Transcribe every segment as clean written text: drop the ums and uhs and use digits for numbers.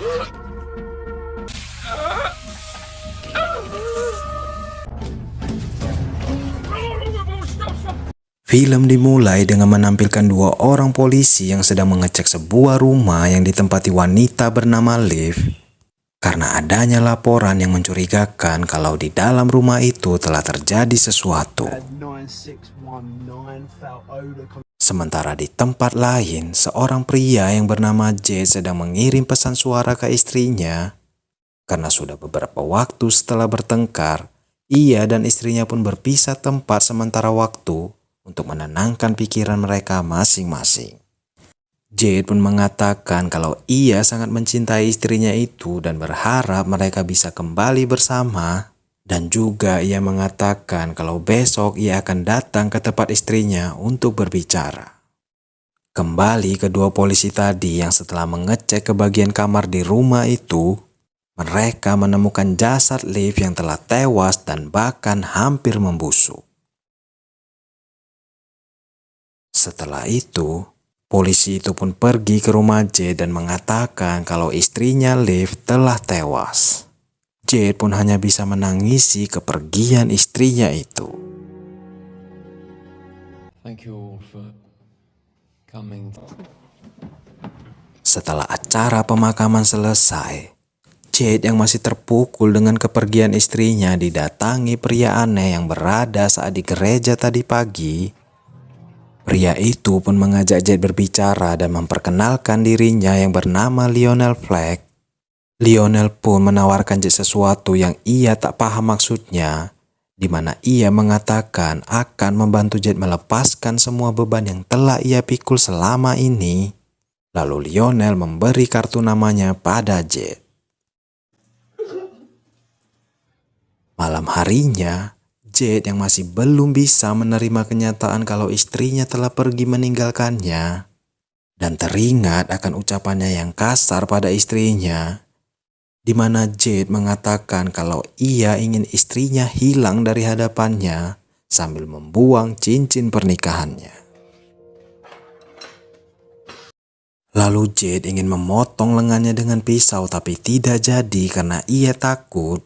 Film dimulai dengan menampilkan dua orang polisi yang sedang mengecek sebuah rumah yang ditempati wanita bernama Liv karena adanya laporan yang mencurigakan kalau di dalam rumah itu telah terjadi sesuatu. Sementara di tempat lain, seorang pria yang bernama Jade sedang mengirim pesan suara ke istrinya. Karena sudah beberapa waktu setelah bertengkar, ia dan istrinya pun berpisah tempat sementara waktu untuk menenangkan pikiran mereka masing-masing. Jade pun mengatakan kalau ia sangat mencintai istrinya itu dan berharap mereka bisa kembali bersama. Dan juga ia mengatakan kalau besok ia akan datang ke tempat istrinya untuk berbicara. Kembali kedua polisi tadi yang setelah mengecek ke bagian kamar di rumah itu, mereka menemukan jasad Liv yang telah tewas dan bahkan hampir membusuk. Setelah itu, polisi itu pun pergi ke rumah Jade dan mengatakan kalau istrinya Liv telah tewas. Jade pun hanya bisa menangisi kepergian istrinya itu. Thank you all for coming. Setelah acara pemakaman selesai, Jade yang masih terpukul dengan kepergian istrinya didatangi pria aneh yang berada saat di gereja tadi pagi. Pria itu pun mengajak Jade berbicara dan memperkenalkan dirinya yang bernama Lionel Fleck. Lionel pun menawarkan Jade sesuatu yang ia tak paham maksudnya, di mana ia mengatakan akan membantu Jade melepaskan semua beban yang telah ia pikul selama ini. Lalu Lionel memberi kartu namanya pada Jade. Malam harinya, Jade yang masih belum bisa menerima kenyataan kalau istrinya telah pergi meninggalkannya dan teringat akan ucapannya yang kasar pada istrinya, di mana Jade mengatakan kalau ia ingin istrinya hilang dari hadapannya sambil membuang cincin pernikahannya. Lalu Jade ingin memotong lengannya dengan pisau tapi tidak jadi karena ia takut.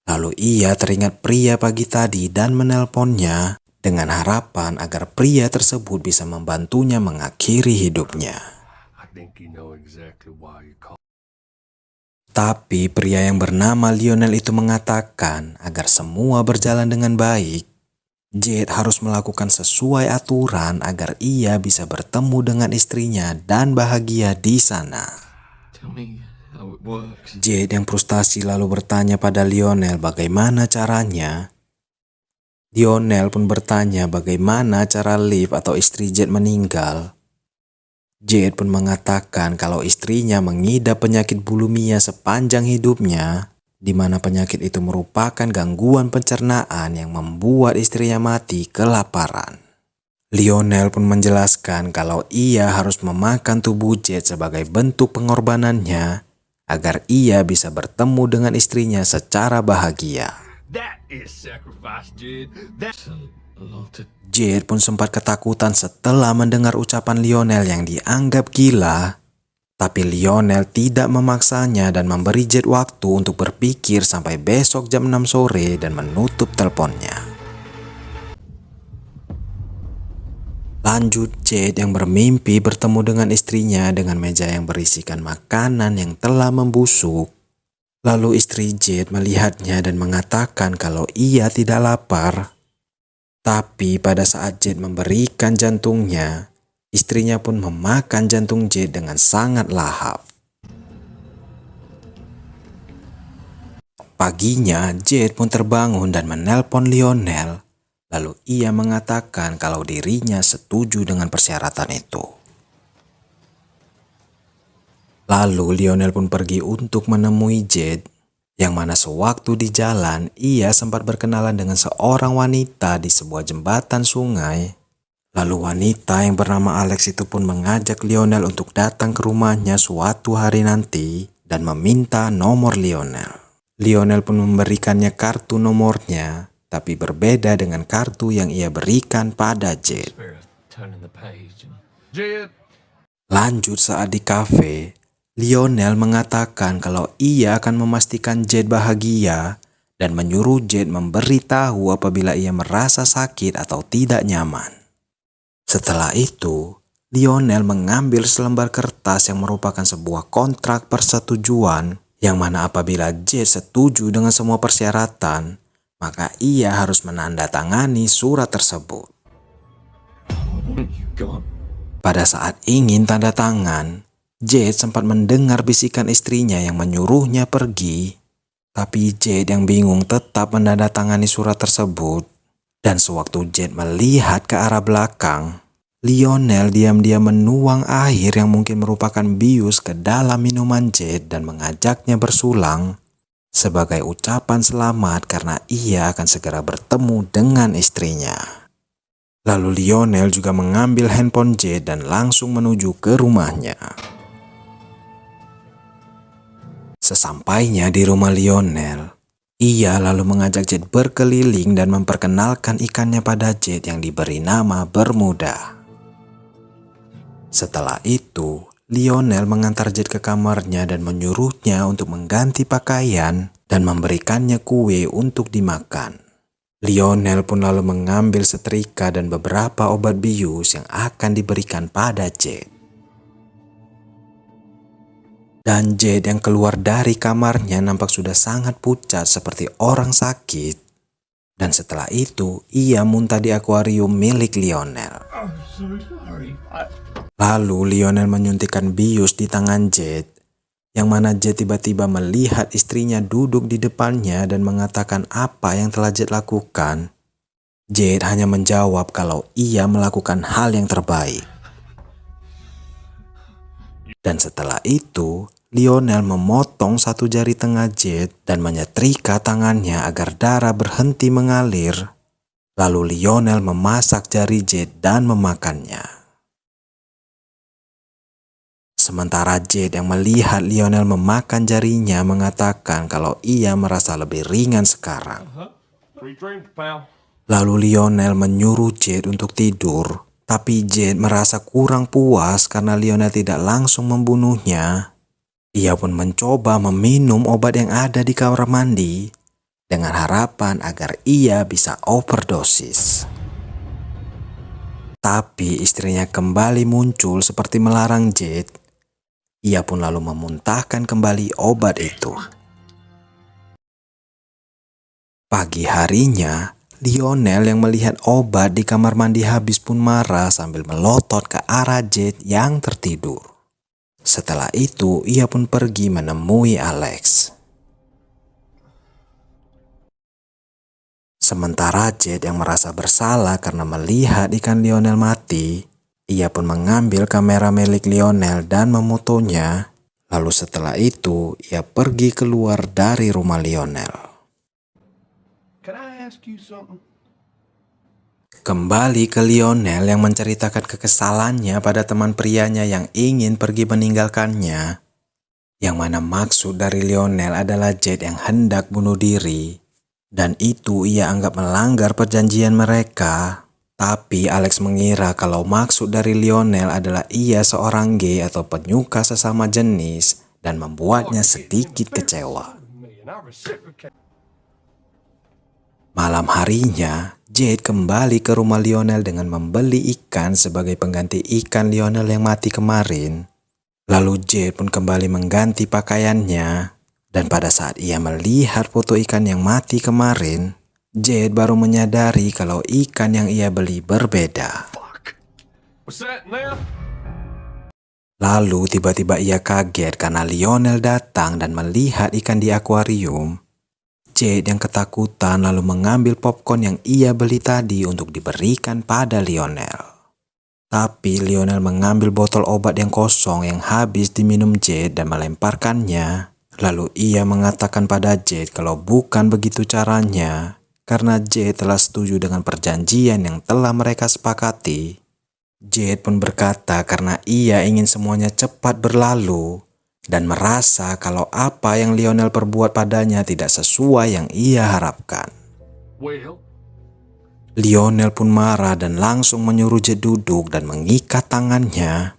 Lalu ia teringat pria pagi tadi dan menelponnya dengan harapan agar pria tersebut bisa membantunya mengakhiri hidupnya. Tapi pria yang bernama Lionel itu mengatakan agar semua berjalan dengan baik, Jade harus melakukan sesuai aturan agar ia bisa bertemu dengan istrinya dan bahagia di sana. Tell me how it works. Jade yang frustasi lalu bertanya pada Lionel bagaimana caranya. Lionel pun bertanya bagaimana cara Liv atau istri Jade meninggal. Jade pun mengatakan kalau istrinya mengidap penyakit bulimia sepanjang hidupnya, di mana penyakit itu merupakan gangguan pencernaan yang membuat istrinya mati kelaparan. Lionel pun menjelaskan kalau ia harus memakan tubuh Jade sebagai bentuk pengorbanannya agar ia bisa bertemu dengan istrinya secara bahagia. That is sacrifice, Jade. That's A lot to Jade pun sempat ketakutan setelah mendengar ucapan Lionel yang dianggap gila. Tapi Lionel tidak memaksanya dan memberi Jade waktu untuk berpikir sampai besok jam 6 sore dan menutup teleponnya. Lanjut, Jade yang bermimpi bertemu dengan istrinya dengan meja yang berisikan makanan yang telah membusuk. Lalu istri Jade melihatnya dan mengatakan kalau ia tidak lapar. Tapi pada saat Jade memberikan jantungnya, istrinya pun memakan jantung Jade dengan sangat lahap. Paginya, Jade pun terbangun dan menelpon Lionel. Lalu ia mengatakan kalau dirinya setuju dengan persyaratan itu. Lalu Lionel pun pergi untuk menemui Jade, yang mana sewaktu di jalan ia sempat berkenalan dengan seorang wanita di sebuah jembatan sungai. Lalu wanita yang bernama Alex itu pun mengajak Lionel untuk datang ke rumahnya suatu hari nanti dan meminta nomor Lionel. Lionel pun memberikannya kartu nomornya, tapi berbeda dengan kartu yang ia berikan pada Jade. spirit turning the page. Jade. Lanjut saat di kafe, Lionel mengatakan kalau ia akan memastikan Jade bahagia dan menyuruh Jade memberitahu apabila ia merasa sakit atau tidak nyaman. Setelah itu, Lionel mengambil selembar kertas yang merupakan sebuah kontrak persetujuan yang mana apabila Jade setuju dengan semua persyaratan, maka ia harus menandatangani surat tersebut. Pada saat ingin tanda tangan, Jade sempat mendengar bisikan istrinya yang menyuruhnya pergi, tapi Jade yang bingung tetap menandatangani surat tersebut. Dan sewaktu Jade melihat ke arah belakang, Lionel diam-diam menuang air yang mungkin merupakan bius ke dalam minuman Jade dan mengajaknya bersulang sebagai ucapan selamat karena ia akan segera bertemu dengan istrinya. Lalu Lionel juga mengambil handphone Jade dan langsung menuju ke rumahnya. Sesampainya di rumah Lionel, ia lalu mengajak Jade berkeliling dan memperkenalkan ikannya pada Jade yang diberi nama Bermuda. Setelah itu, Lionel mengantar Jade ke kamarnya dan menyuruhnya untuk mengganti pakaian dan memberikannya kue untuk dimakan. Lionel pun lalu mengambil setrika dan beberapa obat bius yang akan diberikan pada Jade. Dan Jade yang keluar dari kamarnya nampak sudah sangat pucat seperti orang sakit. Dan setelah itu, ia muntah di akuarium milik Lionel. I'm so sorry. Lalu Lionel menyuntikkan bius di tangan Jade, yang mana Jade tiba-tiba melihat istrinya duduk di depannya dan mengatakan apa yang telah Jade lakukan. Jade hanya menjawab kalau ia melakukan hal yang terbaik. Dan setelah itu, Lionel memotong satu jari tengah Jade dan menyetrika tangannya agar darah berhenti mengalir. Lalu Lionel memasak jari Jade dan memakannya. Sementara Jade yang melihat Lionel memakan jarinya mengatakan kalau ia merasa lebih ringan sekarang. Sweet dreams, pal. Lalu Lionel menyuruh Jade untuk tidur, tapi Jade merasa kurang puas karena Lionel tidak langsung membunuhnya. Ia pun mencoba meminum obat yang ada di kamar mandi dengan harapan agar ia bisa overdosis. Tapi istrinya kembali muncul seperti melarang Jade. Ia pun lalu memuntahkan kembali obat itu. Pagi harinya, Lionel yang melihat obat di kamar mandi habis pun marah sambil melotot ke arah Jade yang tertidur. Setelah itu, ia pun pergi menemui Alex. Sementara Jade yang merasa bersalah karena melihat ikan Lionel mati, ia pun mengambil kamera milik Lionel dan memotonya. Lalu setelah itu, ia pergi keluar dari rumah Lionel. Can I ask you something? Kembali ke Lionel yang menceritakan kekesalannya pada teman prianya yang ingin pergi meninggalkannya. Yang mana maksud dari Lionel adalah Jade yang hendak bunuh diri. Dan itu ia anggap melanggar perjanjian mereka. Tapi Alex mengira kalau maksud dari Lionel adalah ia seorang gay atau penyuka sesama jenis dan membuatnya sedikit kecewa. Malam harinya, Jade kembali ke rumah Lionel dengan membeli ikan sebagai pengganti ikan Lionel yang mati kemarin. Lalu Jade pun kembali mengganti pakaiannya. Dan pada saat ia melihat foto ikan yang mati kemarin, Jade baru menyadari kalau ikan yang ia beli berbeda. Fuck. What's that now? Lalu tiba-tiba ia kaget karena Lionel datang dan melihat ikan di akuarium. Jade yang ketakutan lalu mengambil popcorn yang ia beli tadi untuk diberikan pada Lionel. Tapi Lionel mengambil botol obat yang kosong yang habis diminum Jade dan melemparkannya. Lalu ia mengatakan pada Jade kalau bukan begitu caranya, karena Jade telah setuju dengan perjanjian yang telah mereka sepakati. Jade pun berkata karena ia ingin semuanya cepat berlalu dan merasa kalau apa yang Lionel perbuat padanya tidak sesuai yang ia harapkan. Well, Lionel pun marah dan langsung menyuruh Jade duduk dan mengikat tangannya.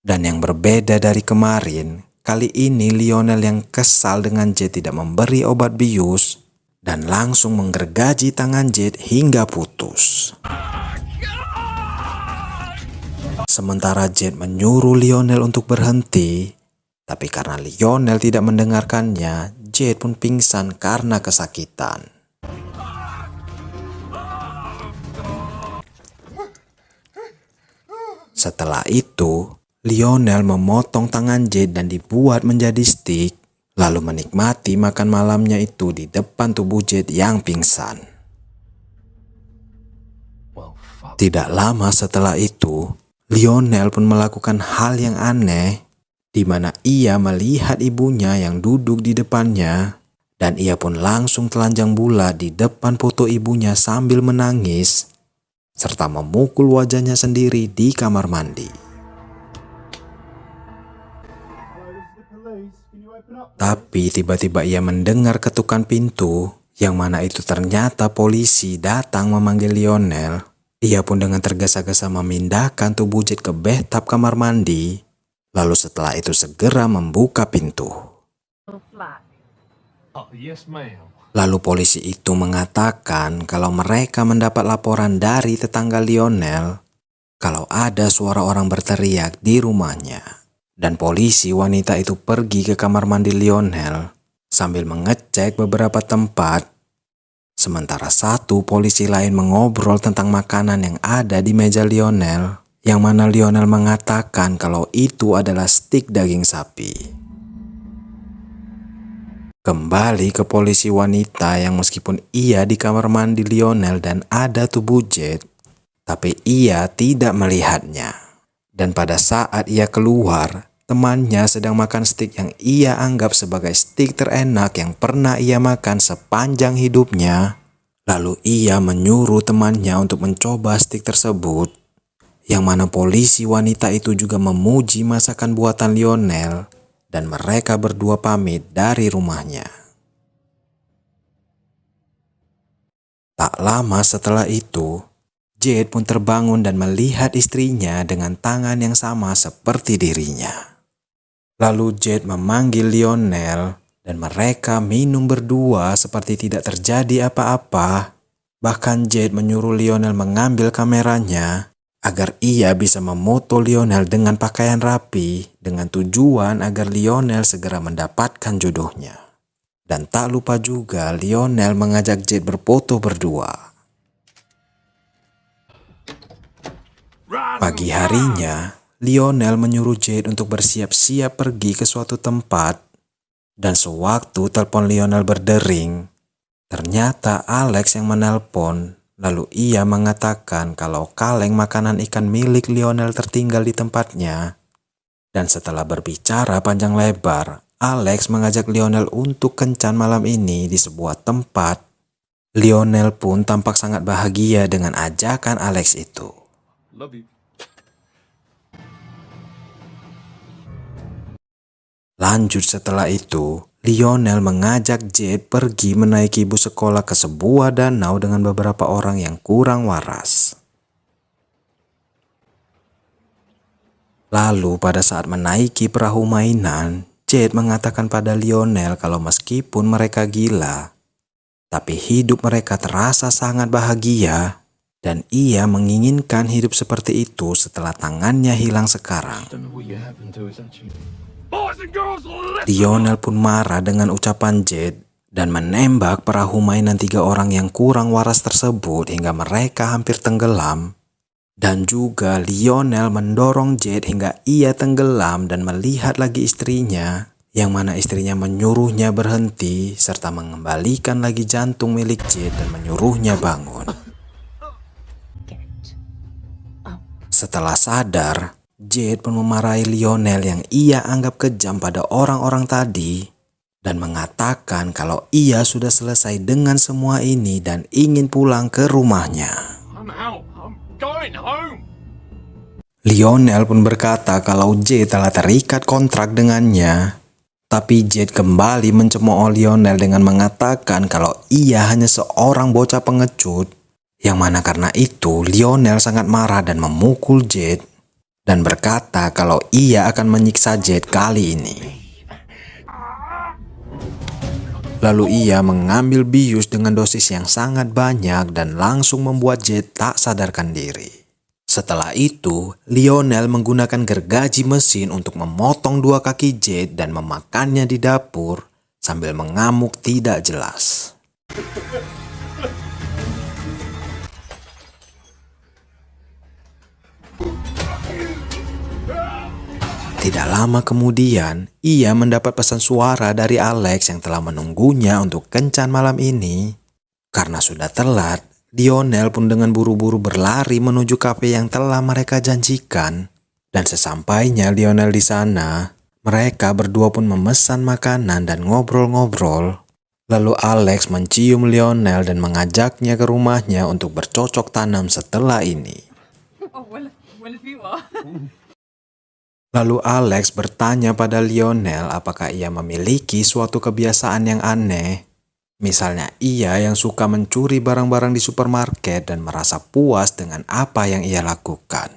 Dan yang berbeda dari kemarin, kali ini Lionel yang kesal dengan Jade tidak memberi obat bius dan langsung menggergaji tangan Jade hingga putus. Sementara Jade menyuruh Lionel untuk berhenti, tapi karena Lionel tidak mendengarkannya, Jade pun pingsan karena kesakitan. Setelah itu, Lionel memotong tangan Jade dan dibuat menjadi stik, lalu menikmati makan malamnya itu di depan tubuh Jade yang pingsan. Well, fuck. Tidak lama setelah itu, Lionel pun melakukan hal yang aneh, di mana ia melihat ibunya yang duduk di depannya, dan ia pun langsung telanjang bulat di depan foto ibunya sambil menangis, serta memukul wajahnya sendiri di kamar mandi. Tapi tiba-tiba ia mendengar ketukan pintu, yang mana itu ternyata polisi datang memanggil Lionel. Ia pun dengan tergesa-gesa memindahkan tubuh Jade ke bathtub kamar mandi, lalu setelah itu segera membuka pintu. Oh, yes, ma'am. Lalu polisi itu mengatakan kalau mereka mendapat laporan dari tetangga Lionel kalau ada suara orang berteriak di rumahnya. Dan polisi wanita itu pergi ke kamar mandi Lionel sambil mengecek beberapa tempat. Sementara satu polisi lain mengobrol tentang makanan yang ada di meja Lionel, yang mana Lionel mengatakan kalau itu adalah stik daging sapi. Kembali ke polisi wanita yang meskipun ia di kamar mandi Lionel dan ada tubuh Jade, tapi ia tidak melihatnya. Dan pada saat ia keluar, temannya sedang makan stik yang ia anggap sebagai stik terenak yang pernah ia makan sepanjang hidupnya. Lalu ia menyuruh temannya untuk mencoba stik tersebut, yang mana polisi wanita itu juga memuji masakan buatan Lionel, dan mereka berdua pamit dari rumahnya. Tak lama setelah itu, Jade pun terbangun dan melihat istrinya dengan tangan yang sama seperti dirinya. Lalu Jade memanggil Lionel dan mereka minum berdua seperti tidak terjadi apa-apa. Bahkan Jade menyuruh Lionel mengambil kameranya agar ia bisa memoto Lionel dengan pakaian rapi dengan tujuan agar Lionel segera mendapatkan jodohnya. Dan tak lupa juga Lionel mengajak Jade berfoto berdua. Pagi harinya, Lionel menyuruh Jade untuk bersiap-siap pergi ke suatu tempat, dan sewaktu telepon Lionel berdering, ternyata Alex yang menelpon, lalu ia mengatakan kalau kaleng makanan ikan milik Lionel tertinggal di tempatnya. Dan setelah berbicara panjang lebar, Alex mengajak Lionel untuk kencan malam ini di sebuah tempat. Lionel pun tampak sangat bahagia dengan ajakan Alex itu. Love you. Lanjut setelah itu, Lionel mengajak Jade pergi menaiki bus sekolah ke sebuah danau dengan beberapa orang yang kurang waras. Lalu pada saat menaiki perahu mainan, Jade mengatakan pada Lionel kalau meskipun mereka gila, tapi hidup mereka terasa sangat bahagia dan ia menginginkan hidup seperti itu setelah tangannya hilang sekarang. Don't know what you happened to us, actually. Boys and girls, listen. Lionel pun marah dengan ucapan Jade dan menembak perahu mainan 3 orang yang kurang waras tersebut hingga mereka hampir tenggelam. Dan juga Lionel mendorong Jade hingga ia tenggelam dan melihat lagi istrinya, yang mana istrinya menyuruhnya berhenti serta mengembalikan lagi jantung milik Jade dan menyuruhnya bangun. Setelah sadar, Jade pun memarahi Lionel yang ia anggap kejam pada orang-orang tadi dan mengatakan kalau ia sudah selesai dengan semua ini dan ingin pulang ke rumahnya. I'm out. I'm going home. Lionel pun berkata kalau Jade telah terikat kontrak dengannya, tapi Jade kembali mencemooh Lionel dengan mengatakan kalau ia hanya seorang bocah pengecut, yang mana karena itu Lionel sangat marah dan memukul Jade dan berkata kalau ia akan menyiksa Jade kali ini. Lalu ia mengambil bius dengan dosis yang sangat banyak dan langsung membuat Jade tak sadarkan diri. Setelah itu, Lionel menggunakan gergaji mesin untuk memotong dua kaki Jade dan memakannya di dapur sambil mengamuk tidak jelas. Tidak lama kemudian, ia mendapat pesan suara dari Alex yang telah menunggunya untuk kencan malam ini. Karena sudah telat, Lionel pun dengan buru-buru berlari menuju kafe yang telah mereka janjikan. Dan sesampainya Lionel di sana, mereka berdua pun memesan makanan dan ngobrol-ngobrol. Lalu Alex mencium Lionel dan mengajaknya ke rumahnya untuk bercocok tanam setelah ini. Oh, well, if you are. Lalu Alex bertanya pada Lionel apakah ia memiliki suatu kebiasaan yang aneh. Misalnya ia yang suka mencuri barang-barang di supermarket dan merasa puas dengan apa yang ia lakukan.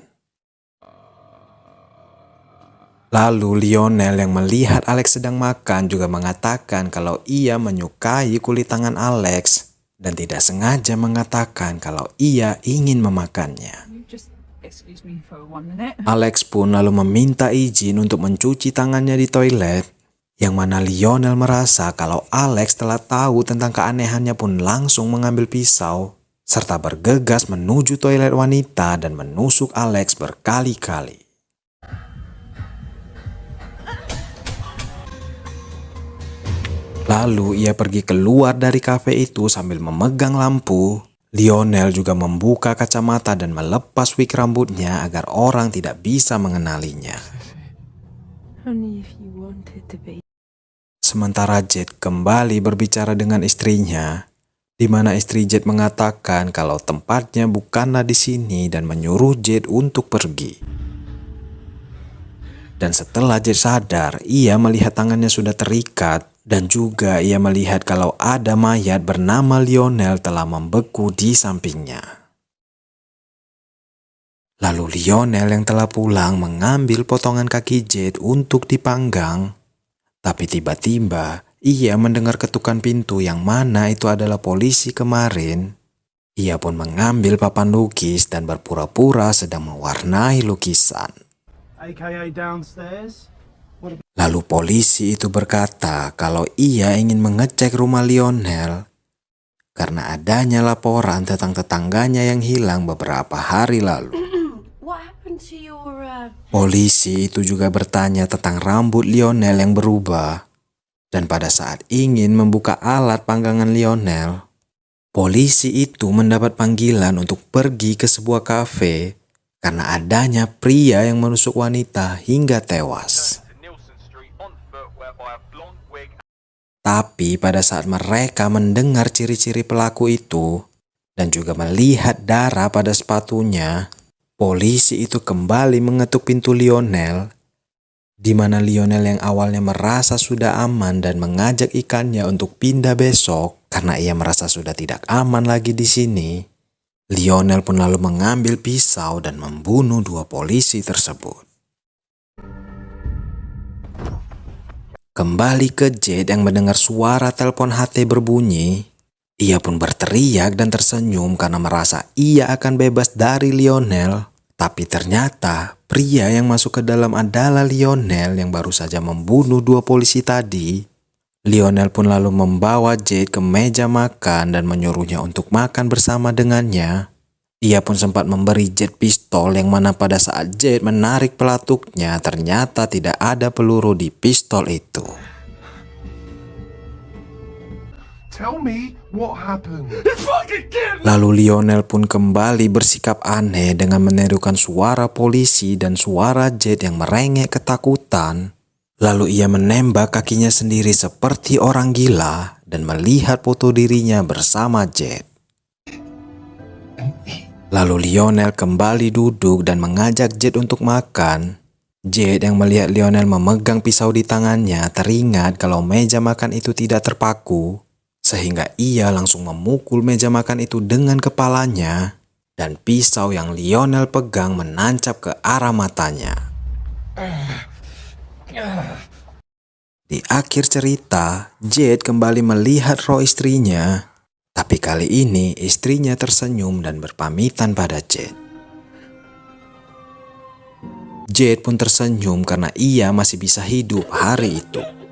Lalu Lionel yang melihat Alex sedang makan juga mengatakan kalau ia menyukai kulit tangan Alex dan tidak sengaja mengatakan kalau ia ingin memakannya. You just excuse me for 1 minute. Alex pun lalu meminta izin untuk mencuci tangannya di toilet, yang mana Lionel merasa kalau Alex telah tahu tentang keanehannya pun langsung mengambil pisau, serta bergegas menuju toilet wanita dan menusuk Alex berkali-kali. Lalu ia pergi keluar dari kafe itu sambil memegang lampu. Lionel juga membuka kacamata dan melepas wig rambutnya agar orang tidak bisa mengenalinya. Only if you wanted to be. Sementara Jade kembali berbicara dengan istrinya, di mana istri Jade mengatakan kalau tempatnya bukanlah di sini dan menyuruh Jade untuk pergi. Dan setelah Jade sadar, ia melihat tangannya sudah terikat dan juga ia melihat kalau ada mayat bernama Lionel telah membeku di sampingnya. Lalu Lionel yang telah pulang mengambil potongan kaki Jade untuk dipanggang. Tapi tiba-tiba ia mendengar ketukan pintu yang mana itu adalah polisi kemarin. Ia pun mengambil papan lukis dan berpura-pura sedang mewarnai lukisan. AKA downstairs. Lalu polisi itu berkata kalau ia ingin mengecek rumah Lionel karena adanya laporan tentang tetangganya yang hilang beberapa hari lalu. What happened to your Polisi itu juga bertanya tentang rambut Lionel yang berubah. Dan pada saat ingin membuka alat panggangan Lionel, polisi itu mendapat panggilan untuk pergi ke sebuah kafe karena adanya pria yang menusuk wanita hingga tewas. Tapi pada saat mereka mendengar ciri-ciri pelaku itu dan juga melihat darah pada sepatunya, polisi itu kembali mengetuk pintu Lionel, di mana Lionel yang awalnya merasa sudah aman dan mengajak ikannya untuk pindah besok karena ia merasa sudah tidak aman lagi di sini. Lionel pun lalu mengambil pisau dan membunuh dua polisi tersebut. Kembali ke Jade yang mendengar suara telepon HT berbunyi, ia pun berteriak dan tersenyum karena merasa ia akan bebas dari Lionel. Tapi ternyata pria yang masuk ke dalam adalah Lionel yang baru saja membunuh dua polisi tadi. Lionel pun lalu membawa Jade ke meja makan dan menyuruhnya untuk makan bersama dengannya. Ia pun sempat memberi Jade pistol yang mana pada saat Jade menarik pelatuknya ternyata tidak ada peluru di pistol itu. Tell me what happened. Lalu Lionel pun kembali bersikap aneh dengan menirukan suara polisi dan suara Jade yang merengek ketakutan. Lalu ia menembak kakinya sendiri seperti orang gila dan melihat foto dirinya bersama Jade. Lalu Lionel kembali duduk dan mengajak Jade untuk makan. Jade yang melihat Lionel memegang pisau di tangannya teringat kalau meja makan itu tidak terpaku, sehingga ia langsung memukul meja makan itu dengan kepalanya dan pisau yang Lionel pegang menancap ke arah matanya. Di akhir cerita, Jade kembali melihat roh istrinya. Tapi kali ini istrinya tersenyum dan berpamitan pada Jade. Jade pun tersenyum karena ia masih bisa hidup hari itu.